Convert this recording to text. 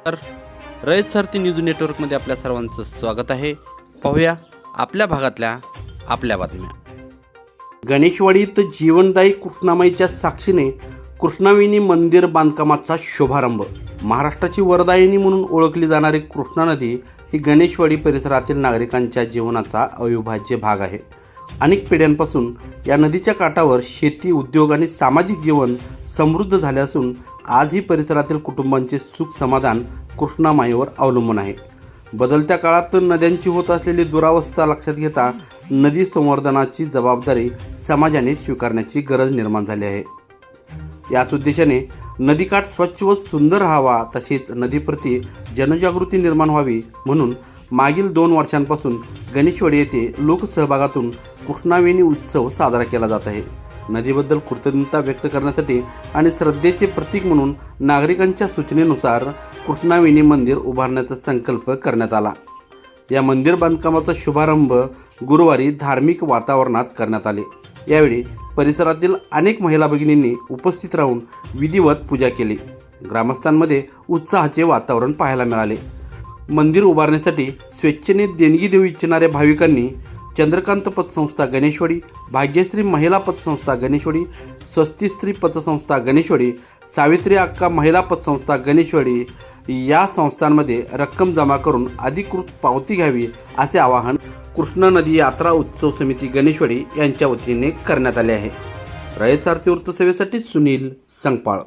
तर रयत सारथी न्यूज नेटवर्कमध्ये आपल्या सर्वांचं स्वागत आहे. पाहूया आपल्या भागातल्या आपल्या बातम्या. गणेशवाडीत जीवनदायी कृष्णामाईच्या साक्षीने कृष्णावेणी मंदिर बांधकामाचा शुभारंभ. महाराष्ट्राची वरदायिनी म्हणून ओळखली जाणारी कृष्णा नदी ही गणेशवाडी परिसरातील नागरिकांच्या जीवनाचा अविभाज्य भाग आहे. अनेक पिढ्यांपासून या नदीच्या काठावर शेती, उद्योग आणि सामाजिक जीवन समृद्ध झाले असून आजही परिसरातील कुटुंबांचे सुख समाधान कृष्णामाईवर अवलंबून आहे. बदलत्या काळात नद्यांची होत असलेली दुरावस्था लक्षात घेता नदी संवर्धनाची जबाबदारी समाजाने स्वीकारण्याची गरज निर्माण झाली आहे. याच उद्देशाने नदीकाठ स्वच्छ व सुंदर राहावा, तसेच नदीप्रती जनजागृती निर्माण व्हावी म्हणून मागील 2 वर्षांपासून गणेशवाडी येथे लोकसहभागातून कृष्णावेणी उत्सव साजरा केला जात आहे. नदीबद्दल कृतज्ञता व्यक्त करण्यासाठी आणि श्रद्धेचे प्रतीक म्हणून नागरिकांच्या सूचनेनुसार कृष्णावेणी मंदिर उभारण्याचा संकल्प करण्यात आला. या मंदिर बांधकामाचा शुभारंभ गुरुवारी धार्मिक वातावरणात करण्यात आले. यावेळी परिसरातील अनेक महिला भगिनींनी उपस्थित राहून विधिवत पूजा केली. ग्रामस्थांमध्ये उत्साहाचे वातावरण पाहायला मिळाले. मंदिर उभारण्यासाठी स्वेच्छेने देणगी देऊ इच्छिणाऱ्या भाविकांनी चंद्रकांत पतसंस्था गणेशवाडी, भाग्यश्री महिला पतसंस्था गणेशवाडी, स्वस्ती स्त्री पतसंस्था गणेशवाडी, सावित्री अक्का महिला पतसंस्था गणेशवाडी या संस्थांमध्ये रक्कम जमा करून अधिकृत पावती घ्यावी असे आवाहन कृष्णा नदी यात्रा उत्सव समिती गणेशवाडी यांच्या वतीने करण्यात आले आहे. रयत सारथी वृत्तसेवेसाठी सुनील संगपाळ.